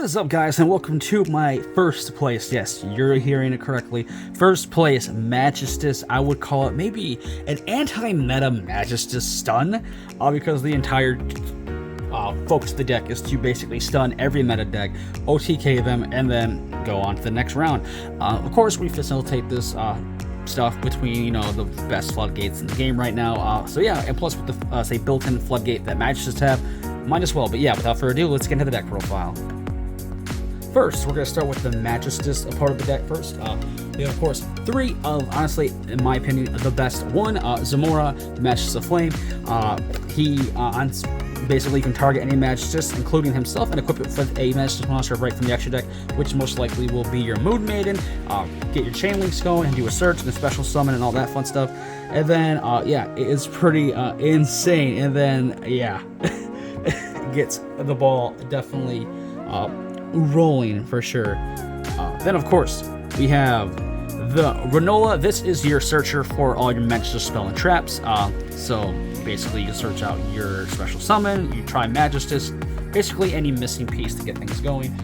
is up, guys, and welcome to my first place. Yes, you're hearing it correctly. First place Magistus. I would call it maybe an anti-meta Magistus stun, because the entire focus of the deck is to basically stun every meta deck, OTK them, and then go on to the next round. Of course, we facilitate this stuff between, the best floodgates in the game right now. So yeah, and plus with the say built-in floodgate that Magistus have, might as well. But yeah, without further ado, let's get into the deck profile. First, we're going to start with the Magistus part of the deck first. We have, of course, three of, honestly, in my opinion, the best. One, Zamora, Magistus of Flame. He basically can target any Magistus, including himself, and equip it with a Magistus monster right from the extra deck, which most likely will be your Moon Maiden. Get your Chain Links going and do a search and a special summon and all that fun stuff. And then, yeah, it is pretty insane. And then, yeah, gets the ball definitely rolling for sure. Then, of course, we have the Granola. This is your searcher for all your Magistus spell and traps. So basically, you search out your special summon, you try Magistus, basically any missing piece to get things going.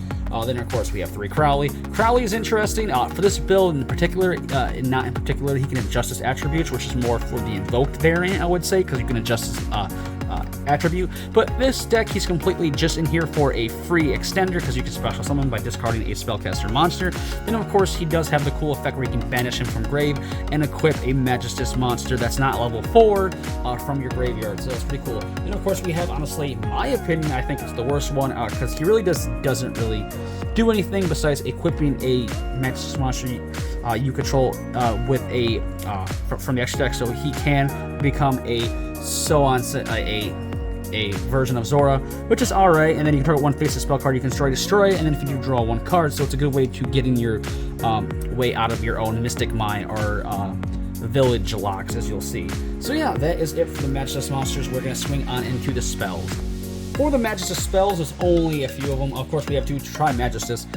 Then, of course, we have 3 Crowley. Crowley is interesting. For this build in particular, not in particular, he can adjust his attributes, which is more for the invoked variant, I would say, because you can adjust his attribute. But this deck, he's completely just in here for a free extender, because you can special summon by discarding a spellcaster monster. Then, of course, he does have the cool effect where you can banish him from grave and equip a Magistus monster that's not level 4 from your graveyard. So it's pretty cool. Then, of course, we have, honestly, my opinion, I think it's the worst one, because he really doesn't really do anything besides equipping a Magistus monster you control with a from the extra deck, so he can become a version of Zora, which is alright. And then you can target one face spell card, you can destroy, and then if you do draw 1 card, so it's a good way to get in your way out of your own Mystic Mine or Village locks, as you'll see. So yeah, that is it for the Magistus monsters. We're going to swing on into the spells. For the Magistus spells, there's only a few of them. Of course, we have 2 Tri-Magistus.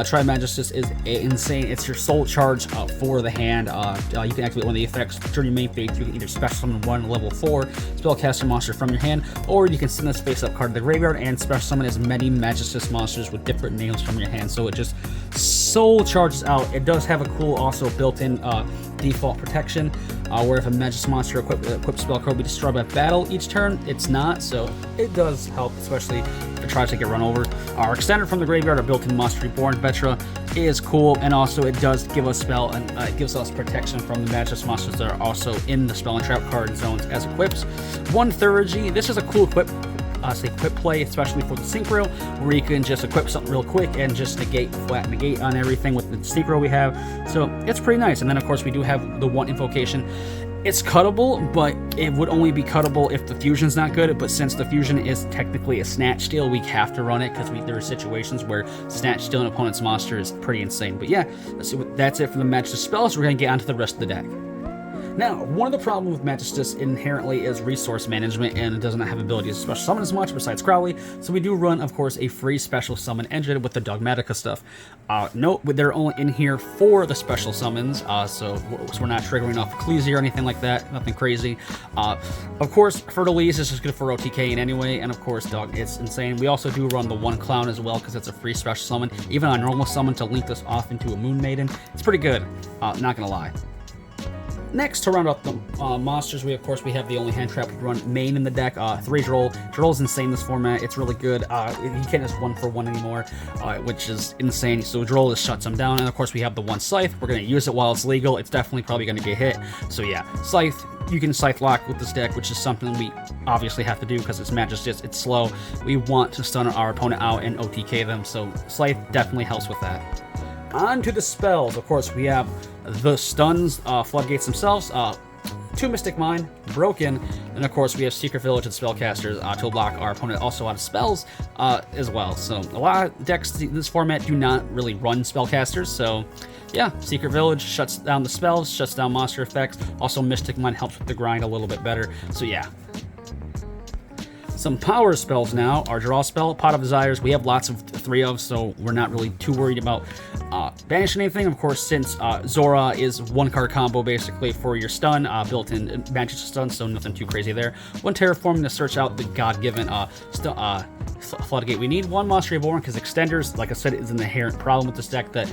Tri-Magistus is insane. It's your soul charge for the hand. You can activate one of the effects during your main phase. You can either special summon 1 level 4 spellcaster monster from your hand, or you can send a face-up card to the graveyard and special summon as many Magistus monsters with different names from your hand. So it just soul charges out. It does have a cool, also built-in default protection, where if a Magistus monster equipped spell card will be destroyed by battle each turn, it's not, so it does help, especially if it tries to get run over. Our extender from the graveyard, our built-in Monster Reborn Vetra, is cool, and also it does give us spell and it gives us protection from the Magistus monsters that are also in the spell and trap card zones as equips. 1 Thurgy, this is a cool equip play, especially for the Synchro, where you can just equip something real quick and just flat negate on everything with the Synchro we have. So it's pretty nice. And then, of course, we do have the 1 invocation. It's cuttable, but it would only be cuttable if the fusion's not good. But since the fusion is technically a snatch steal, we have to run it, because there are situations where snatch steal an opponent's monster is pretty insane. But yeah, that's it for the Magistus spells. We're going to get onto the rest of the deck. Now, one of the problems with Magistus inherently is resource management, and it doesn't have ability to special summon as much besides Crowley, so we do run, of course, a free special summon engine with the Dogmatica stuff. Note, they're only in here for the special summons, so we're not triggering off Ecclesia or anything like that, nothing crazy. Of course, for the Lees, this is good for OTK in anyway, and of course, it's insane. We also do run the 1 Clown as well, because it's a free special summon, even on a normal summon, to link this off into a Moon Maiden. It's pretty good, not gonna lie. Next, to round out the monsters, we have the only hand trap we run main in the deck, 3 Droll. Droll's insane in this format. It's really good. You can't just 1-for-1 anymore, which is insane. So Droll just shuts them down. And of course, we have the 1 Scythe. We're going to use it while it's legal. It's definitely probably going to get hit. So yeah, Scythe, you can Scythe lock with this deck, which is something we obviously have to do because it's Magistus, it's slow. We want to stun our opponent out and OTK them, so Scythe definitely helps with that. On to the spells. Of course, we have the stuns, floodgates themselves, 2 Mystic Mine, Broken, and of course we have Secret Village and Spellcasters to block our opponent also out of spells as well. So a lot of decks in this format do not really run Spellcasters, so yeah, Secret Village shuts down the spells, shuts down monster effects. Also, Mystic Mine helps with the grind a little bit better, so yeah. Some power spells now. Our draw spell, Pot of Desires, we have lots of 3 of, so we're not really too worried about banishing anything. Of course, since Zora is 1-card combo basically for your stun, built-in Magistus stun, so nothing too crazy there. 1 Terraforming to search out the God-given Floodgate. We need 1 Monster Reborn because Extenders, like I said, is an inherent problem with this deck that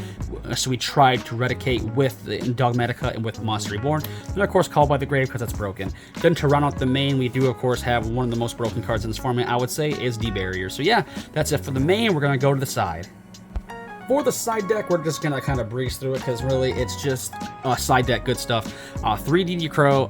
so we tried to eradicate with the Dogmatica and with Monster Reborn. And of course, Call by the Grave because it's broken. Then to run out the main, we do of course have one of the most broken cards in this format, I would say, is D-Barrier. So yeah, that's it for the main. We're going to go to the side. For the side deck, we're just going to kind of breeze through it because really it's just side deck good stuff. 3 DD Crow,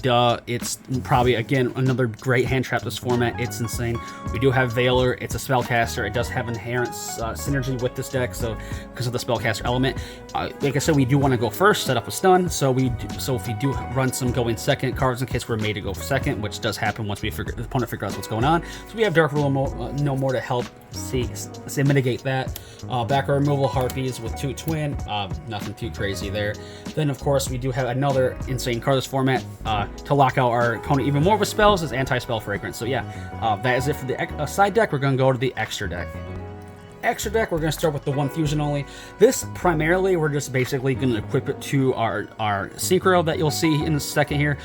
duh. It's probably, again, another great hand trap this format. It's insane. We do have Veiler. It's a spellcaster. It does have inherent synergy with this deck, so because of the spellcaster element. Like I said, we do want to go first, set up a stun. So if we do run some going second cards in case we're made to go second, which does happen once the opponent figures out what's going on. So we have Dark Rule no more to help mitigate that. Background removal, Harpies with 2 twin, nothing too crazy there. Then of course we do have another insane card this format to lock out our opponent even more with spells, is Anti-Spell Fragrance. So yeah, that is it for the side deck. We're going to go to the extra deck. Extra deck, we're going to start with the 1 fusion only. This primarily, we're just basically going to equip it to our Synchro that you'll see in a second here,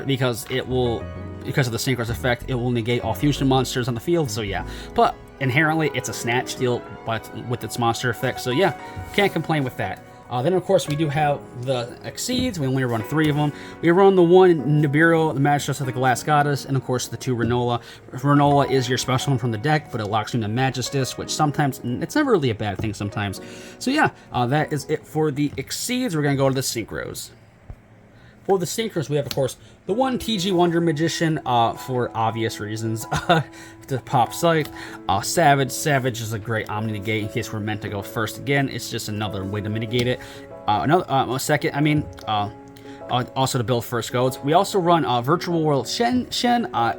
because of the Synchros effect, it will negate all fusion monsters on the field. So yeah, but inherently it's a snatch deal, but with its monster effect. So yeah, can't complain with that. Then of course we do have the Exceeds. We only run 3 of them. We run the 1 Nibiru, the Magistus of the Glass Goddess, and of course the 2 Renola. Renola is your special one from the deck, but it locks you into Magistus, which sometimes, it's never really a bad thing sometimes. So yeah, that is it for the Exceeds. We're going to go to the Synchros. For the Synchros, we have, of course, the 1 TG Wonder Magician, for obvious reasons, to pop Sight. Savage. Savage is a great Omni Negate in case we're meant to go first again. It's just another way to mitigate it. Also to build first goes. We also run Virtual World Shen,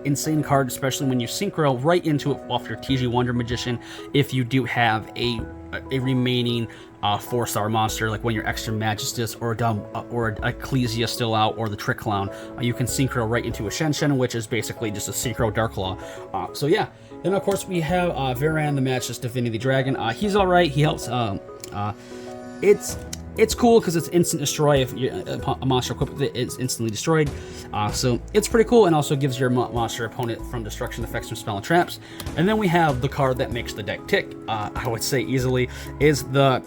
insane card, especially when you synchro right into it off your TG Wonder Magician if you do have a remaining 4-star monster, like when your extra Magistus or Ecclesia still out, or the Trick Clown. You can synchro right into a Shen, which is basically just a synchro Dark Claw. So yeah. Then of course we have Varan, the Magistus Divinity Dragon. He's alright. He helps. It's cool because it's instant destroy. If a monster equipped with it, it's instantly destroyed. So it's pretty cool, and also gives your monster opponent from destruction effects from spell and traps. And then we have the card that makes the deck tick, I would say easily, is the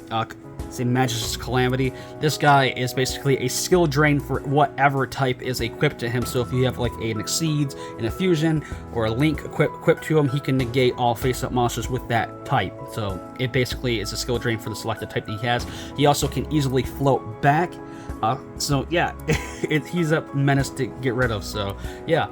Magistus Calamity. This guy is basically a skill drain for whatever type is equipped to him. So if you have like an Exceeds, an Effusion, or a Link equipped to him, he can negate all face-up monsters with that type. So it basically is a skill drain for the selected type that he has. He also can easily float back. So yeah, he's a menace to get rid of. So yeah,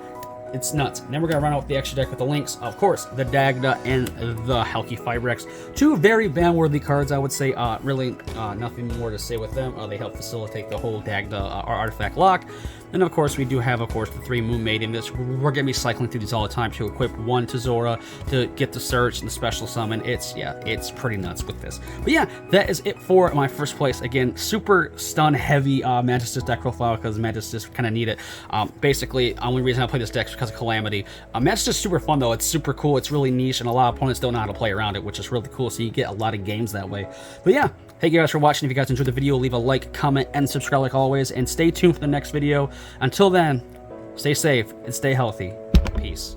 it's nuts. And then we're going to run out with the extra deck with the links, of course, the Dagda and the Helki Fibrex. 2 very ban-worthy cards, I would say. Really, nothing more to say with them. They help facilitate the whole Dagda artifact lock. And of course, we do have, of course, the 3 Moon Maiden. We're going to be cycling through these all the time to equip 1 to Zora to get the search and the special summon. It's pretty nuts with this. But yeah, that is it for my first place. Again, super stun heavy Magistus deck profile because Magistus kind of need it. Basically, the only reason I play this deck is because of Calamity. Magistus is super fun though. It's super cool. It's really niche, and a lot of opponents don't know how to play around it, which is really cool. So you get a lot of games that way. But yeah, thank you guys for watching. If you guys enjoyed the video, leave a like, comment, and subscribe like always. And stay tuned for the next video. Until then, stay safe and stay healthy. Peace.